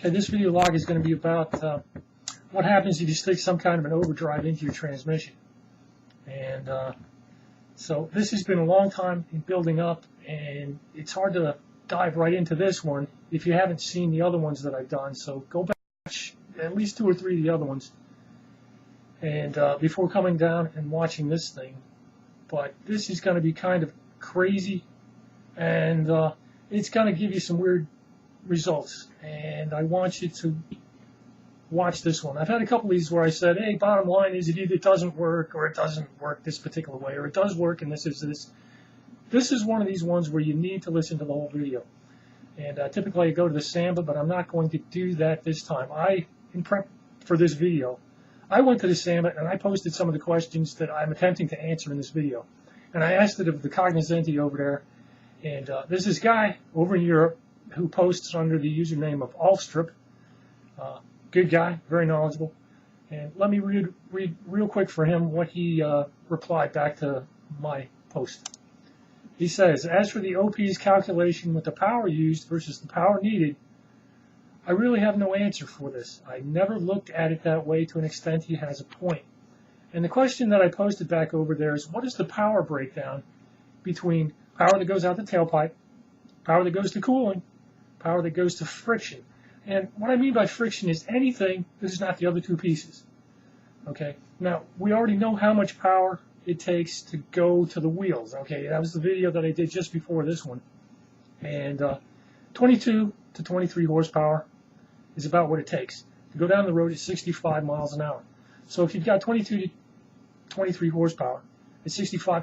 And this video log is going to be about what happens if you stick some kind of an overdrive into your transmission. And so this has been a long time in building up, and it's hard to dive right into this one if you haven't seen the other ones that I've done. So go back, at least 2 or 3 of the other ones, and before coming down and watching this thing. But this is going to be kind of crazy, and it's going to give you some weird results, and I want you to watch this one. I've had a couple of these where I said, hey, bottom line is it either doesn't work or it doesn't work this particular way, or it does work and this is this. This is one of these ones where you need to listen to the whole video. And typically I go to the Samba, but I'm not going to do that this time. In prep for this video, I went to the Samba and I posted some of the questions that I'm attempting to answer in this video. And I asked it of the cognoscenti over there, and there's this guy over in Europe who posts under the username of Alstrip. Good guy, very knowledgeable. And let me read real quick for him what he replied back to my post. He says, as for the OP's calculation with the power used versus the power needed, I really have no answer for this. I never looked at it that way. To an extent, he has a point. And the question that I posted back over there is, what is the power breakdown between power that goes out the tailpipe, power that goes to cooling, power that goes to friction? And what I mean by friction is anything that is not the other two pieces. Okay. Now, we already know how much power it takes to go to the wheels. Okay, that was the video that I did just before this one. And 22 to 23 horsepower is about what it takes to go down the road at 65 miles an hour. So if you've got 22 to 23 horsepower at 65,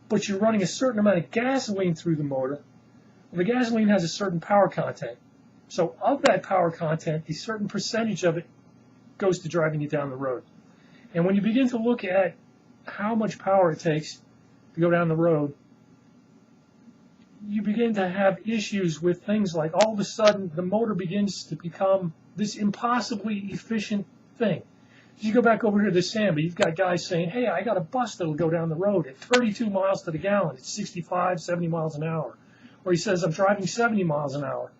but you're running a certain amount of gasoline through the motor, well, the gasoline has a certain power content. So of that power content, a certain percentage of it goes to driving you down the road. And when you begin to look at how much power it takes to go down the road, you begin to have issues with things like all of a sudden the motor begins to become this impossibly efficient thing. If you go back over to the Samba, you've got guys saying, hey, I got a bus that'll go down the road at 32 miles to the gallon. It's 65, 70 miles an hour. Or he says, I'm driving 70 miles an hour,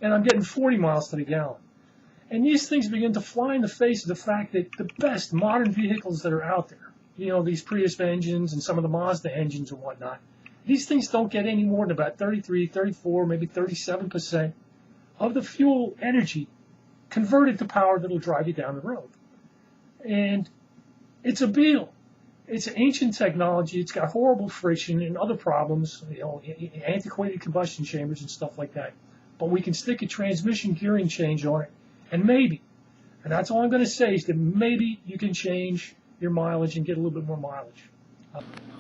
and I'm getting 40 miles to the gallon. And these things begin to fly in the face of the fact that the best modern vehicles that are out there, you know, these Prius engines and some of the Mazda engines and whatnot, these things don't get any more than about 33, 34, maybe 37% of the fuel energy converted to power that'll drive you down the road. And it's a Beetle. It's an ancient technology. It's got horrible friction and other problems, you know, antiquated combustion chambers and stuff like that. But we can stick a transmission gearing change on it, and maybe, and that's all I'm going to say, is that maybe you can change your mileage and get a little bit more mileage.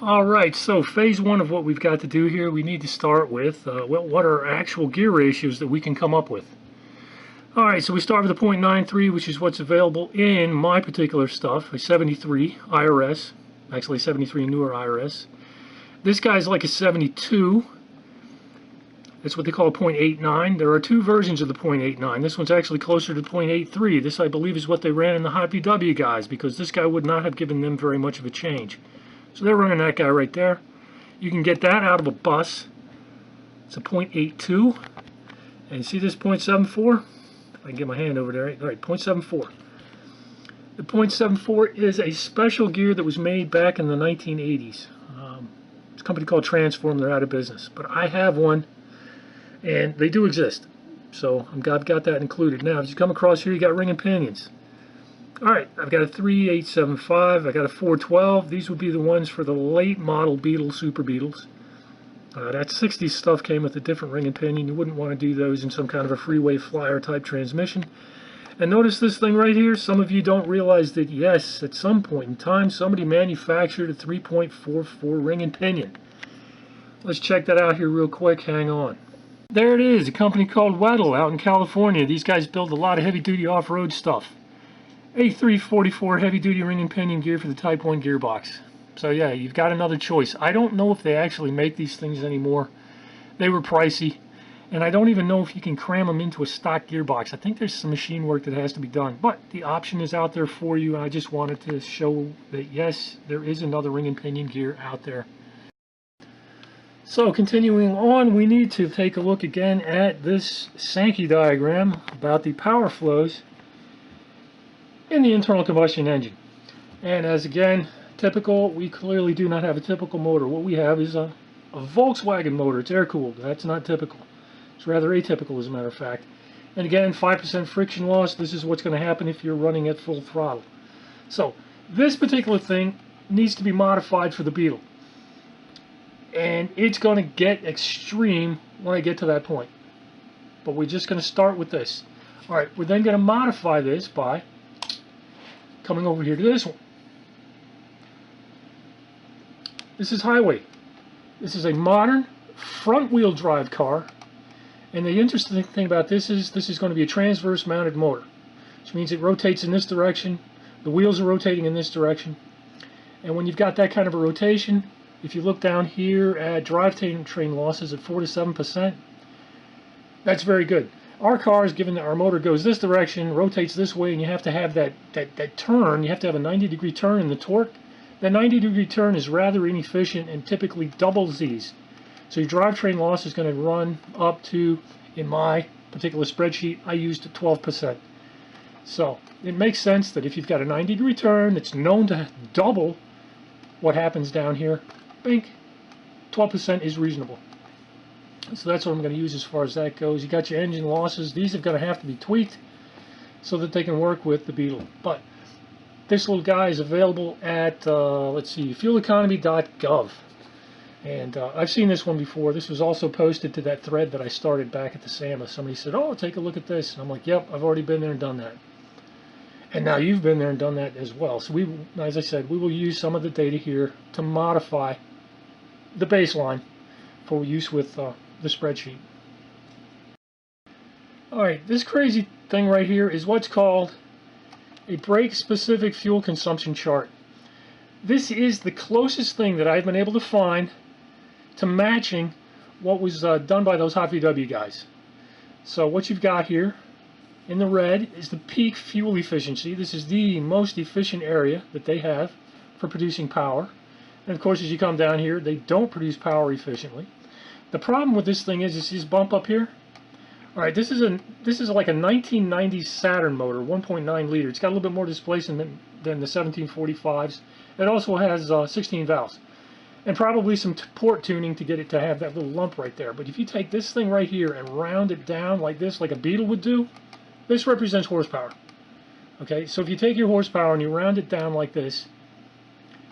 All right, so phase 1 of what we've got to do here, we need to start with what are actual gear ratios that we can come up with. All right, so we start with a 0.93, which is what's available in my particular stuff, a 73 IRS, actually 73 newer IRS. This guy's like a 72. That's what they call a 0.89. There are 2 versions of the 0.89. This one's actually closer to 0.83. This, I believe, is what they ran in the Hot VW guys, because this guy would not have given them very much of a change. So they're running that guy right there. You can get that out of a bus. It's a 0.82. And you see this 0.74? If I can get my hand over there. All right, 0.74. The 0.74 is a special gear that was made back in the 1980s. It's a company called Transform. They're out of business. But I have one, and they do exist. So I've got that included. Now, as you come across here, you got ring and pinions. Alright, I've got a 3875, I got a 412. These would be the ones for the late model Beetle, Super Beetles. That 60s stuff came with a different ring and pinion. You wouldn't want to do those in some kind of a freeway flyer type transmission. And notice this thing right here. Some of you don't realize that, yes, at some point in time, somebody manufactured a 3.44 ring and pinion. Let's check that out here real quick. Hang on. There it is, a company called Weddell out in California. These guys build a lot of heavy-duty off-road stuff. A 344 heavy-duty ring and pinion gear for the Type 1 gearbox. So yeah, you've got another choice. I don't know if they actually make these things anymore. They were pricey, and I don't even know if you can cram them into a stock gearbox. I think there's some machine work that has to be done, but the option is out there for you, and I just wanted to show that yes, there is another ring and pinion gear out there. So continuing on, we need to take a look again at this Sankey diagram about the power flows in the internal combustion engine. And as again, typical, we clearly do not have a typical motor. What we have is a Volkswagen motor. It's air-cooled. That's not typical. It's rather atypical, as a matter of fact. And again, 5% friction loss. This is what's going to happen if you're running at full throttle. So this particular thing needs to be modified for the Beetle. And it's going to get extreme when I get to that point. But we're just going to start with this. Alright, we're then going to modify this by coming over here to this one. This is Highway. This is a modern front-wheel drive car. And the interesting thing about this is going to be a transverse mounted motor, which means it rotates in this direction. The wheels are rotating in this direction. And when you've got that kind of a rotation, if you look down here at drivetrain losses at 4 to 7%, that's very good. Our cars, given that our motor goes this direction, rotates this way, and you have to have that turn, you have to have a 90-degree turn in the torque. That 90-degree turn is rather inefficient and typically doubles these. So your drivetrain loss is going to run up to, in my particular spreadsheet, I used 12%. So it makes sense that if you've got a 90-degree turn that's known to double what happens down here, bink, 12% is reasonable. So that's what I'm going to use as far as that goes. You got your engine losses. These are going to have to be tweaked so that they can work with the Beetle. But this little guy is available at, let's see, fueleconomy.gov. And I've seen this one before. This was also posted to that thread that I started back at the SAMA. Somebody said, oh, take a look at this. And I'm like, yep, I've already been there and done that. And now you've been there and done that as well. So we, as I said, we will use some of the data here to modify the baseline for use with the spreadsheet. Alright, this crazy thing right here is what's called a brake-specific fuel consumption chart. This is the closest thing that I've been able to find to matching what was done by those hot VW guys. So what you've got here in the red is the peak fuel efficiency. This is the most efficient area that they have for producing power. And of course, as you come down here, they don't produce power efficiently. The problem with this thing is this bump up here. All right, this is like a 1990s Saturn motor, 1.9 liter. It's got a little bit more displacement than the 1745s. It also has 16 valves, and probably some port tuning to get it to have that little lump right there. But if you take this thing right here and round it down like this, like a Beetle would do, this represents horsepower. Okay, so if you take your horsepower and you round it down like this,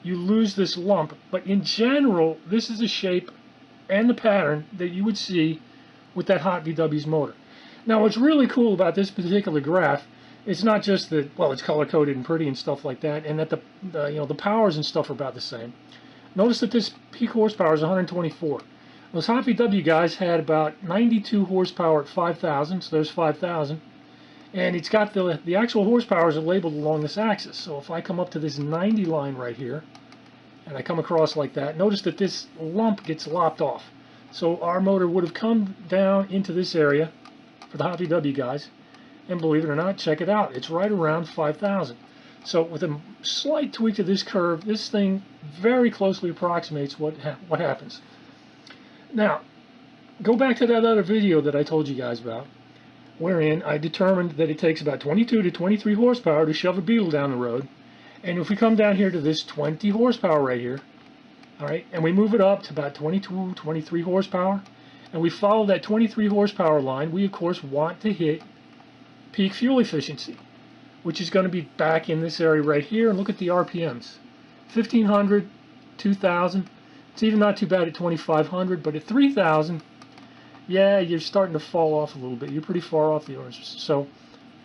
you lose this lump. But in general, this is the shape and the pattern that you would see with that hot VW's motor. Now, what's really cool about this particular graph, it's not just that, well, it's color-coded and pretty and stuff like that, and that the powers and stuff are about the same. Notice that this peak horsepower is 124. Those hot VW guys had about 92 horsepower at 5,000, so there's 5,000. And it's got the actual horsepowers are labeled along this axis. So if I come up to this 90 line right here, and I come across like that, notice that this lump gets lopped off. So our motor would have come down into this area for the hot VW guys, and believe it or not, check it out, it's right around 5,000. So with a slight tweak of this curve, this thing very closely approximates what happens. Now, go back to that other video that I told you guys about, wherein I determined that it takes about 22 to 23 horsepower to shove a Beetle down the road. And if we come down here to this 20 horsepower right here, all right, and we move it up to about 22, 23 horsepower, and we follow that 23 horsepower line, we of course want to hit peak fuel efficiency, which is going to be back in this area right here. And look at the RPMs, 1,500, 2,000. It's even not too bad at 2,500, but at 3,000, yeah, you're starting to fall off a little bit. You're pretty far off the oranges. So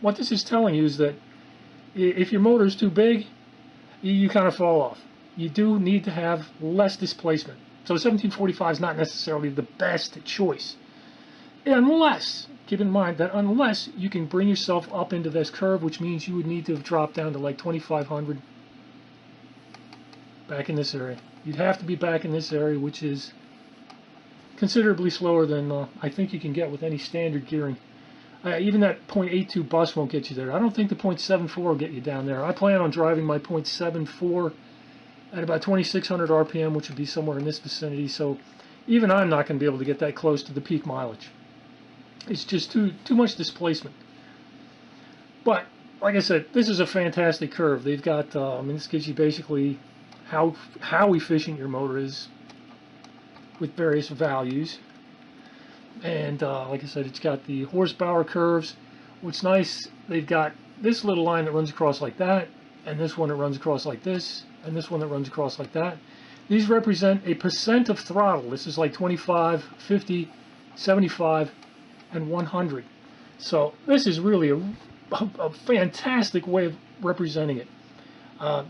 what this is telling you is that if your motor is too big, you kind of fall off. You do need to have less displacement. So 1745 is not necessarily the best choice. Unless, keep in mind that unless you can bring yourself up into this curve, which means you would need to have dropped down to like 2,500 back in this area. You'd have to be back in this area, which is considerably slower than I think you can get with any standard gearing. Even that 0.82 bus won't get you there. I don't think the 0.74 will get you down there. I plan on driving my 0.74 at about 2,600 RPM, which would be somewhere in this vicinity. So Even I'm not going to be able to get that close to the peak mileage. It's just too much displacement. But like I said, this is a fantastic curve. They've got, I mean, this gives you basically how efficient your motor is with various values. And like I said, it's got the horsepower curves. What's nice, they've got this little line that runs across like that, and this one that runs across like this, and this one that runs across like that. These represent a percent of throttle. This is like 25, 50, 75, and 100. So this is really a fantastic way of representing it.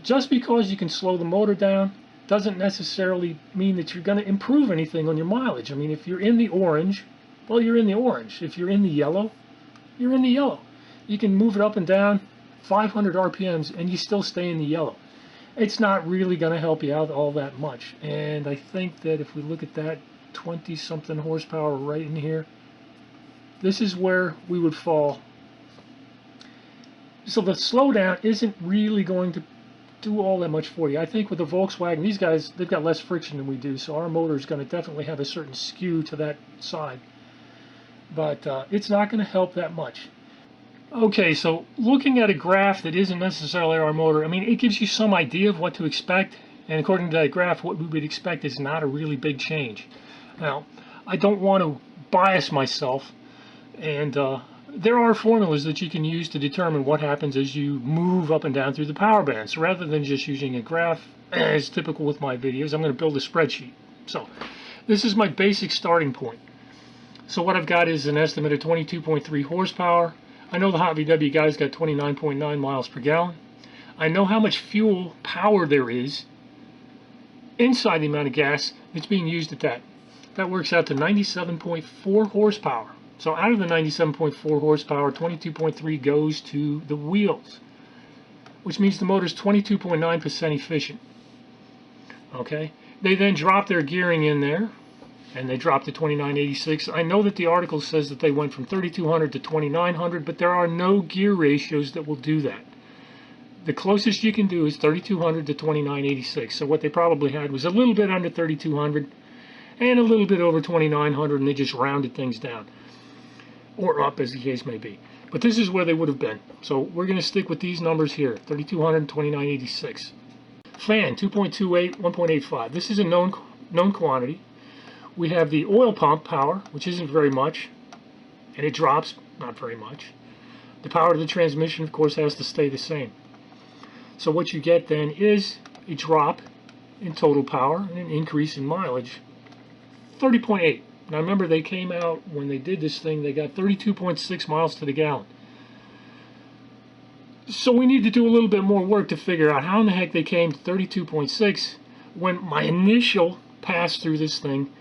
Just because you can slow the motor down doesn't necessarily mean that you're going to improve anything on your mileage. I mean, if you're in the orange, well, you're in the orange. If you're in the yellow, you're in the yellow. You can move it up and down 500 RPMs and you still stay in the yellow. It's not really going to help you out all that much. And I think that if we look at that 20-something horsepower right in here, this is where we would fall. So the slowdown isn't really going to do all that much for you. I think with the Volkswagen, these guys, they've got less friction than we do, so our motor is going to definitely have a certain skew to that side. But it's not going to help that much. Okay, so looking at a graph that isn't necessarily our motor, I mean, it gives you some idea of what to expect, and according to that graph, what we would expect is not a really big change. Now, I don't want to bias myself, and there are formulas that you can use to determine what happens as you move up and down through the power bands. Rather than just using a graph, as typical with my videos, I'm going to build a spreadsheet. So, this is my basic starting point. So what I've got is an estimate of 22.3 horsepower. I know the Hot VW guy's got 29.9 miles per gallon. I know how much fuel power there is inside the amount of gas that's being used at that. That works out to 97.4 horsepower. So out of the 97.4 horsepower, 22.3 goes to the wheels, which means the motor's 22.9% efficient. Okay? They then drop their gearing in there, and they dropped to 2986. I know that the article says that they went from 3200 to 2900, but there are no gear ratios that will do that. The closest you can do is 3200 to 2986. So what they probably had was a little bit under 3200 and a little bit over 2900, and they just rounded things down, or up as the case may be. But this is where they would have been. So we're going to stick with these numbers here, 3200 and 2986. Fan, 2.28, 1.85. This is a known quantity. We have the oil pump power, which isn't very much, and it drops, not very much. The power of the transmission, of course, has to stay the same. So what you get then is a drop in total power and an increase in mileage, 30.8. Now remember, they came out, when they did this thing, they got 32.6 miles to the gallon. So we need to do a little bit more work to figure out how in the heck they came to 32.6 when my initial pass through this thing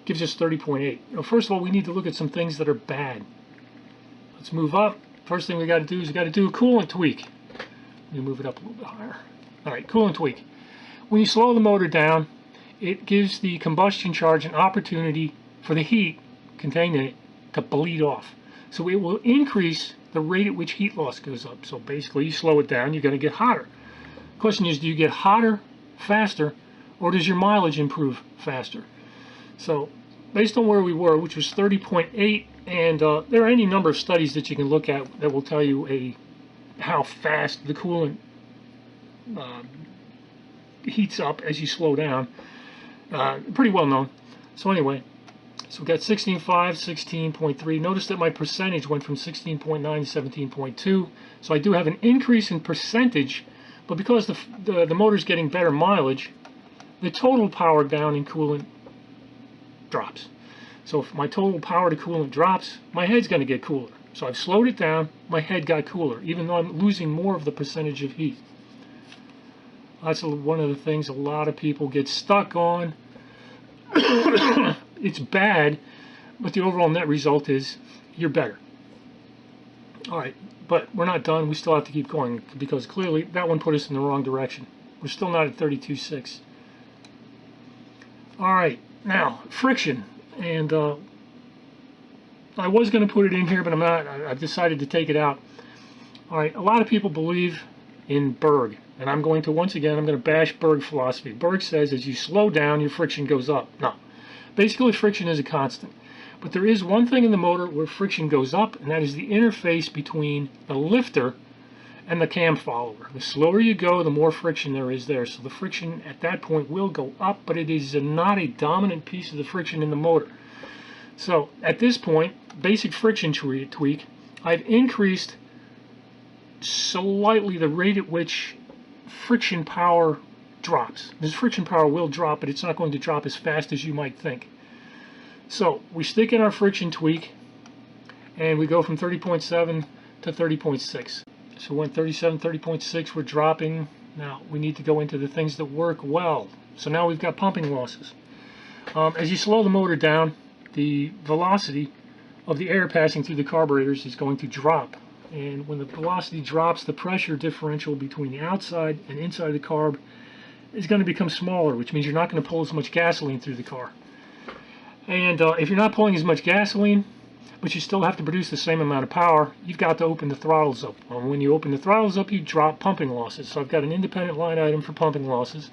gives us 30.8. Now, first of all, we need to look at some things that are bad. Let's move up. First thing we got to do is we got to do a coolant tweak. Let me move it up a little bit higher. All right, coolant tweak. When you slow the motor down, it gives the combustion charge an opportunity for the heat contained in it to bleed off. So it will increase the rate at which heat loss goes up. So basically, you slow it down, you're going to get hotter. The question is, do you get hotter faster, or does your mileage improve faster? So based on where we were, which was 30.8, and there are any number of studies that you can look at that will tell you how fast the coolant heats up as you slow down. Pretty well known. So anyway, so we got 16.5, 16.3. Notice that my percentage went from 16.9 to 17.2. So I do have an increase in percentage, but because the motor's getting better mileage, the total power down in coolant drops. So if my total power to coolant drops, my head's going to get cooler. So I've slowed it down, my head got cooler, even though I'm losing more of the percentage of heat. That's one of the things a lot of people get stuck on. It's bad, but the overall net result is you're better. Alright, but we're not done. We still have to keep going, because clearly that one put us in the wrong direction. We're still not at 32.6. Alright, now, friction. And I was going to put it in here, but I'm not. I've decided to take it out. Alright, a lot of people believe in Berg. And I'm going to, once again, I'm going to bash Berg philosophy. Berg says as you slow down, your friction goes up. No. Basically, friction is a constant. But there is one thing in the motor where friction goes up, and that is the interface between the lifter and the cam follower. The slower you go, the more friction there is there. So the friction at that point will go up, but it is not a dominant piece of the friction in the motor. So at this point, basic friction tweak, I've increased slightly the rate at which friction power drops. This friction power will drop, but it's not going to drop as fast as you might think. So we stick in our friction tweak, and we go from 30.7 to 30.6. So we're at 37, 30.6, we're dropping. Now we need to go into the things that work well. So now we've got pumping losses. As you slow the motor down, the velocity of the air passing through the carburetors is going to drop. And when the velocity drops, the pressure differential between the outside and inside of the carb is going to become smaller, which means you're not going to pull as much gasoline through the car. And if you're not pulling as much gasoline, but you still have to produce the same amount of power, you've got to open the throttles up. Well, when you open the throttles up, you drop pumping losses. So I've got an independent line item for pumping losses.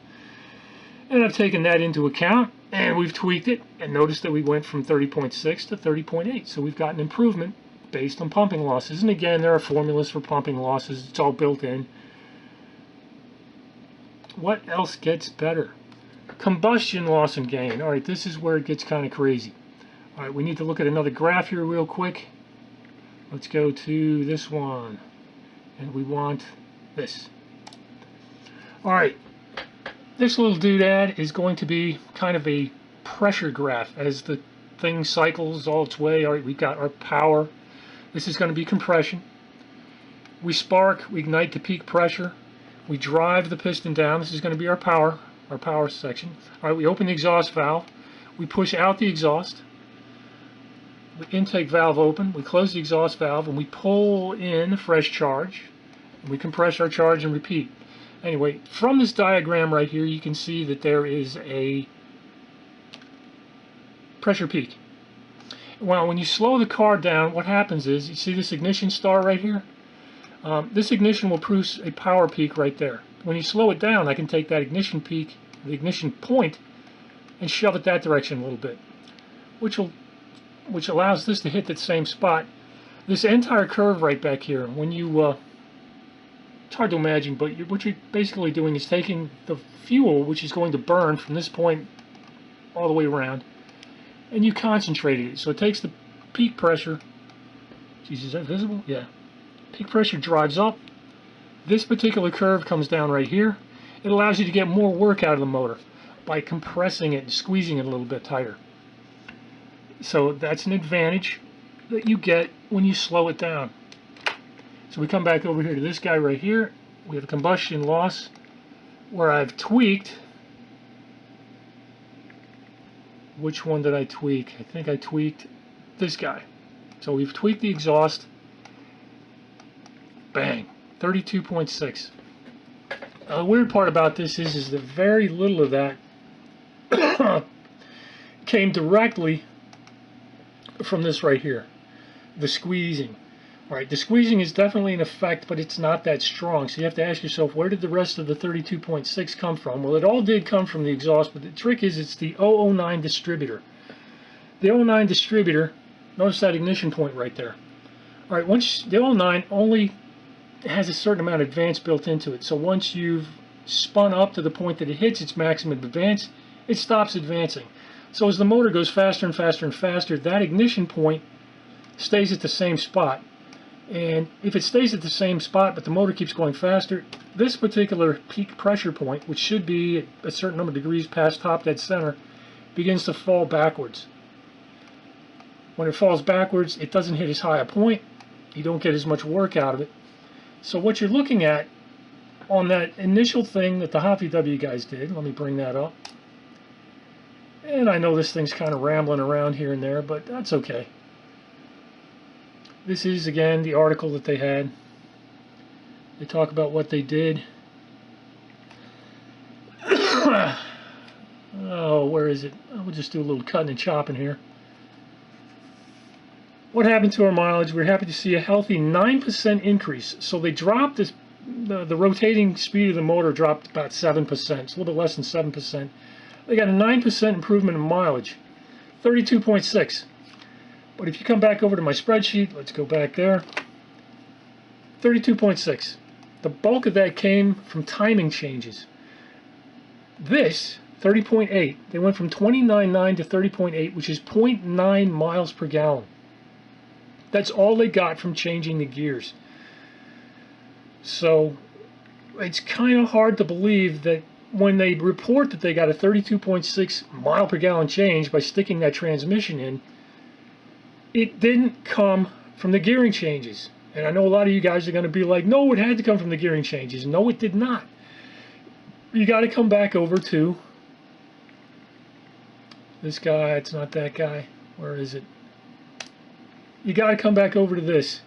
And I've taken that into account, and we've tweaked it, and noticed that we went from 30.6 to 30.8. So we've got an improvement based on pumping losses. And again, there are formulas for pumping losses. It's all built in. What else gets better? Combustion loss and gain. All right, this is where it gets kind of crazy. All right, we need to look at another graph here real quick. Let's go to this one, and we want this. All right, this little doodad is going to be kind of a pressure graph as the thing cycles all its way. All right, we've got our power. This is going to be compression. We spark, we ignite to peak pressure. We drive the piston down. This is going to be our power section. All right, we open the exhaust valve. We push out the exhaust. The intake valve open. We close the exhaust valve, and we pull in fresh charge. And we compress our charge and repeat. Anyway, from this diagram right here, you can see that there is a pressure peak. Well, when you slow the car down, what happens is, you see this ignition star right here? This ignition will produce a power peak right there. When you slow it down, I can take that ignition peak, the ignition point, and shove it that direction a little bit, which allows this to hit that same spot. This entire curve right back here, when you, it's hard to imagine, but what you're basically doing is taking the fuel, which is going to burn from this point all the way around, and you concentrated it. So it takes the peak pressure. Geez, is that visible? Yeah. Peak pressure drives up. This particular curve comes down right here. It allows you to get more work out of the motor by compressing it and squeezing it a little bit tighter. So that's an advantage that you get when you slow it down. So we come back over here to this guy right here. We have a combustion loss where I've tweaked. Which one did I tweak? I think I tweaked this guy. So we've tweaked the exhaust. Bang, 32.6. The weird part about this is that very little of that came directly from this right here, the squeezing. All right, the squeezing is definitely an effect, but it's not that strong. So you have to ask yourself, where did the rest of the 32.6 come from? Well, it all did come from the exhaust, but the trick is it's the 009 distributor. The 009 distributor, notice that ignition point right there. All right, once the 009 only has a certain amount of advance built into it. So once you've spun up to the point that it hits its maximum advance, it stops advancing. So as the motor goes faster and faster and faster, that ignition point stays at the same spot. And if it stays at the same spot, but the motor keeps going faster, this particular peak pressure point, which should be a certain number of degrees past top dead center, begins to fall backwards. When it falls backwards, it doesn't hit as high a point. You don't get as much work out of it. So what you're looking at on that initial thing that the HVW guys did, let me bring that up. And I know this thing's kind of rambling around here and there, but that's okay. This is, again, the article that they had. They talk about what they did. Oh, where is it? We'll just do a little cutting and chopping here. What happened to our mileage? We're happy to see a healthy 9% increase. So they dropped this, the rotating speed of the motor dropped about 7%. It's a little bit less than 7%. They got a 9% improvement in mileage. 32.6. But if you come back over to my spreadsheet, let's go back there, 32.6. The bulk of that came from timing changes. This, 30.8, they went from 29.9 to 30.8, which is 0.9 miles per gallon. That's all they got from changing the gears. So it's kind of hard to believe that when they report that they got a 32.6 mile per gallon change by sticking that transmission in, it didn't come from the gearing changes. And I know a lot of you guys are going to be like, no, it had to come from the gearing changes. No, it did not. You got to come back over to this guy. It's not that guy. Where is it? You got to come back over to this.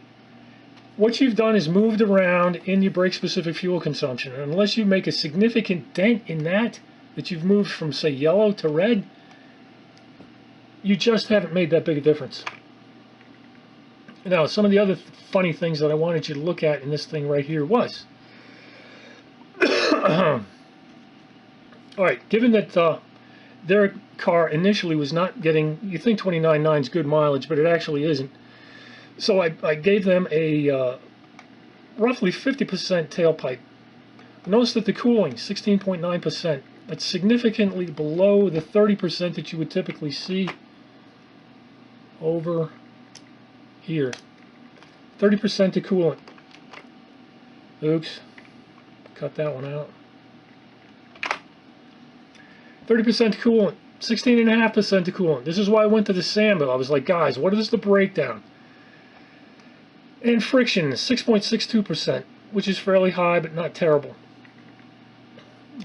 What you've done is moved around in your brake-specific fuel consumption. And unless you make a significant dent in that you've moved from, say, yellow to red, you just haven't made that big a difference. Now, some of the other funny things that I wanted you to look at in this thing right here was, all right, given that their car initially was not getting, you think 29.9 is good mileage, but it actually isn't. So I gave them a roughly 50% tailpipe. Notice that the cooling, 16.9%. That's significantly below the 30% that you would typically see over here. 30% to coolant. Oops, cut that one out. 30% to coolant, 16.5% to coolant. This is why I went to the sample. I was like, guys, what is the breakdown? And friction, 6.62%, which is fairly high, but not terrible.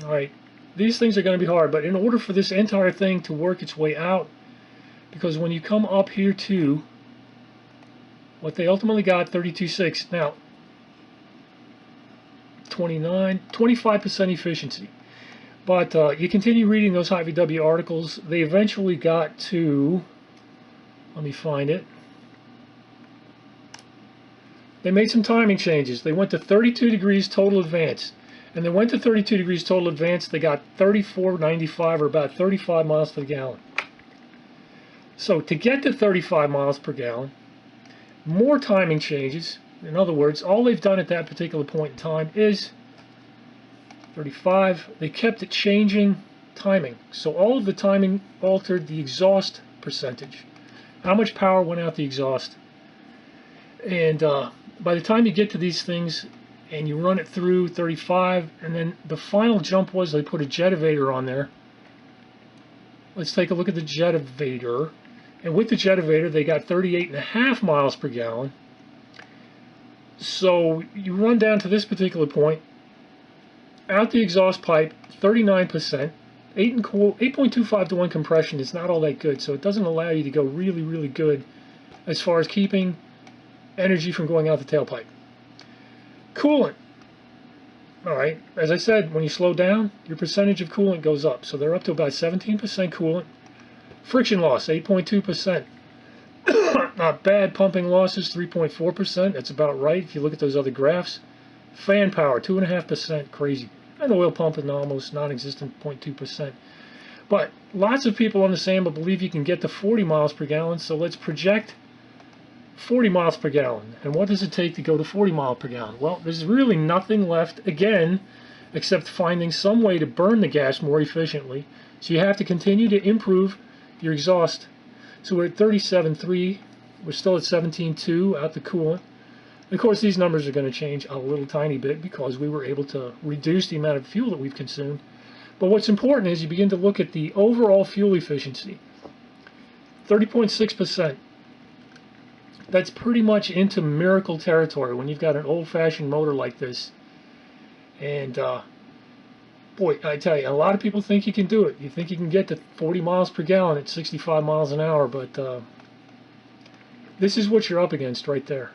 All right, these things are going to be hard, but in order for this entire thing to work its way out, because when you come up here to what they ultimately got, 32.6. Now, 25% efficiency. But you continue reading those high VW articles, they eventually got to, let me find it, they made some timing changes. They went to 32 degrees total advance. And they went to 32 degrees total advance, they got 34.95 or about 35 miles per gallon. So to get to 35 miles per gallon, more timing changes. In other words, all they've done at that particular point in time is 35. They kept it changing timing. So all of the timing altered the exhaust percentage. How much power went out the exhaust? And by the time you get to these things and you run it through 35, and then the final jump was they put a jet evator on there. Let's take a look at the jet evator. And with the jet evator, they got 38.5 miles per gallon. So you run down to this particular point, out the exhaust pipe, 39%, 8.25 to 1 compression is not all that good, so it doesn't allow you to go really, really good as far as keeping energy from going out the tailpipe. Coolant. Alright, as I said, when you slow down, your percentage of coolant goes up. So they're up to about 17% coolant. Friction loss, 8.2%. Not bad. Pumping losses, 3.4%. That's about right if you look at those other graphs. Fan power, 2.5%. Crazy. And oil pumping, almost non-existent, 0.2%. But lots of people on the SAMBA believe you can get to 40 miles per gallon, so let's project 40 miles per gallon. And what does it take to go to 40 miles per gallon? Well, there's really nothing left, again, except finding some way to burn the gas more efficiently. So you have to continue to improve your exhaust. So we're at 37.3. We're still at 17.2 out the coolant. Of course, these numbers are going to change a little tiny bit because we were able to reduce the amount of fuel that we've consumed. But what's important is you begin to look at the overall fuel efficiency. 30.6%. That's pretty much into miracle territory when you've got an old-fashioned motor like this. And boy, I tell you, a lot of people think you can do it. You think you can get to 40 miles per gallon at 65 miles an hour, but this is what you're up against right there.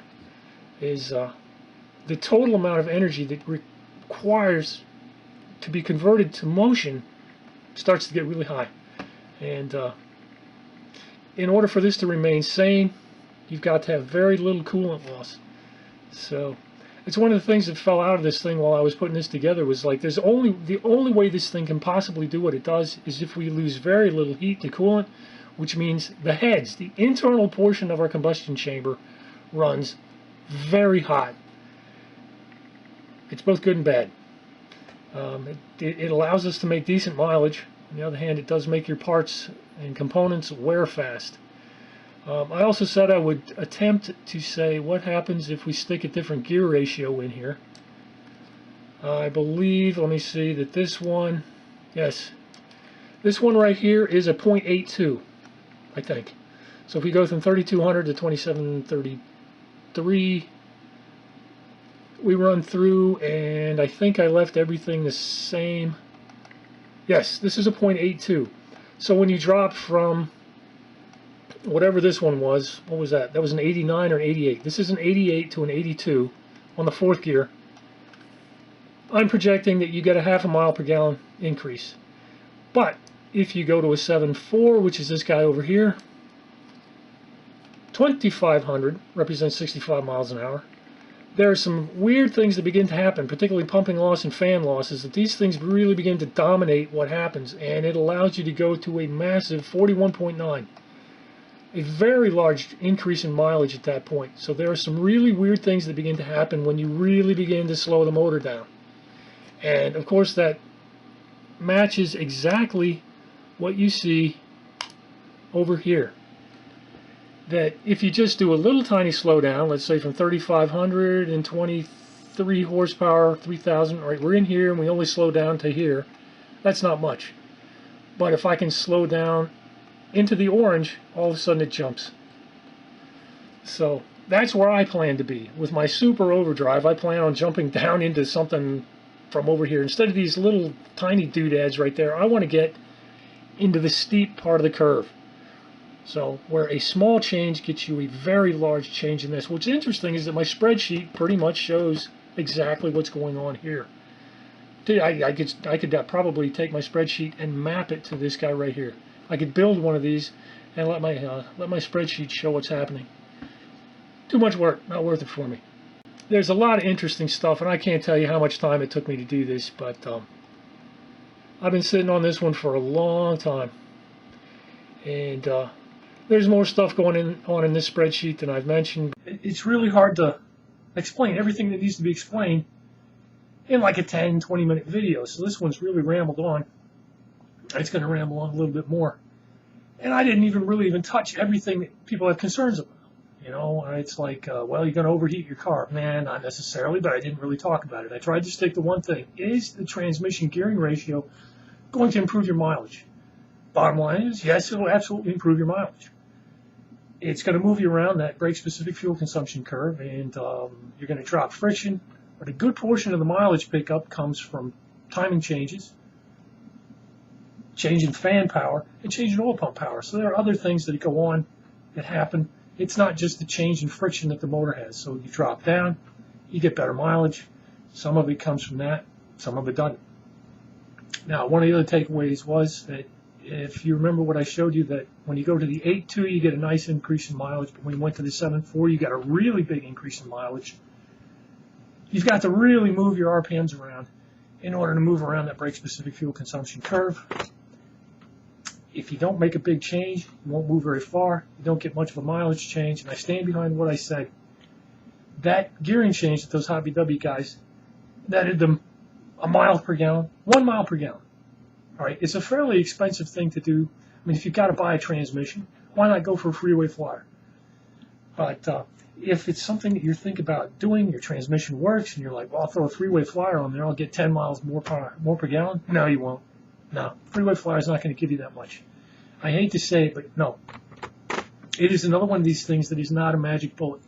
Is the total amount of energy that requires to be converted to motion starts to get really high. And in order for this to remain sane, you've got to have very little coolant loss. So it's one of the things that fell out of this thing while I was putting this together was like the only way this thing can possibly do what it does is if we lose very little heat to coolant, which means the heads, the internal portion of our combustion chamber, runs very hot. It's both good and bad. It allows us to make decent mileage. On the other hand, it does make your parts and components wear fast. I also said I would attempt to say what happens if we stick a different gear ratio in here. I believe, let me see, that this one, yes, this one right here is a 0.82, I think. So if we go from 3200 to 2733, we run through, and I think I left everything the same. Yes, this is a 0.82. So when you drop from whatever this one was, what was that? That was an 89 or an 88. This is an 88 to an 82 on the fourth gear. I'm projecting that you get a half a mile per gallon increase. But if you go to a 7.4, which is this guy over here, 2500 represents 65 miles an hour. There are some weird things that begin to happen, particularly pumping loss and fan losses, that these things really begin to dominate what happens, and it allows you to go to a massive 41.9. A very large increase in mileage at that point. So there are some really weird things that begin to happen when you really begin to slow the motor down. And of course that matches exactly what you see over here. That if you just do a little tiny slowdown, let's say from 3,523 horsepower, 3,000, all right, we're in here and we only slow down to here, that's not much. But if I can slow down into the orange, all of a sudden it jumps. So that's where I plan to be. With my super overdrive, I plan on jumping down into something from over here. Instead of these little tiny doodads right there, I want to get into the steep part of the curve. So where a small change gets you a very large change in this. What's interesting is that my spreadsheet pretty much shows exactly what's going on here. I could probably take my spreadsheet and map it to this guy right here. I could build one of these and let my spreadsheet show what's happening. Too much work, not worth it for me. There's a lot of interesting stuff, and I can't tell you how much time it took me to do this, but I've been sitting on this one for a long time. And there's more stuff going on in this spreadsheet than I've mentioned. It's really hard to explain everything that needs to be explained in like a 10, 20-minute video. So this one's really rambled on. It's going to ramble on a little bit more. And I didn't really even touch everything that people have concerns about. You know, it's like, well, you're going to overheat your car. Man, not necessarily, but I didn't really talk about it. I tried to stick to one thing. Is the transmission gearing ratio going to improve your mileage? Bottom line is, yes, it will absolutely improve your mileage. It's going to move you around that brake-specific fuel consumption curve, and you're going to drop friction. But a good portion of the mileage pickup comes from timing changes, change in fan power, and change in oil pump power. So there are other things that go on that happen. It's not just the change in friction that the motor has. So you drop down, you get better mileage. Some of it comes from that, some of it doesn't. Now, one of the other takeaways was that if you remember what I showed you, that when you go to the 8.2, you get a nice increase in mileage, but when you went to the 7.4, you got a really big increase in mileage. You've got to really move your RPMs around in order to move around that brake-specific fuel consumption curve. If you don't make a big change, you won't move very far. You don't get much of a mileage change, and I stand behind what I said. That gearing change that those Hobby W guys netted them a mile per gallon, 1 mile per gallon. All right, it's a fairly expensive thing to do. I mean, if you've got to buy a transmission, why not go for a freeway flyer? But if it's something that you're thinking about doing, your transmission works, and you're like, well, I'll throw a freeway flyer on there, I'll get 10 miles more per gallon. No, you won't. No, freeway flyer is not going to give you that much. I hate to say it, but no. It is another one of these things that is not a magic bullet.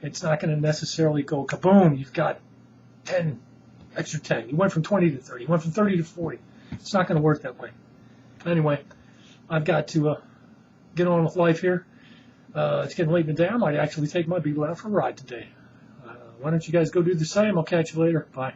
It's not going to necessarily go kaboom, you've got 10, extra 10. You went from 20 to 30. You went from 30 to 40. It's not going to work that way. Anyway, I've got to get on with life here. It's getting late in the day. I might actually take my beagle out for a ride today. Why don't you guys go do the same? I'll catch you later. Bye.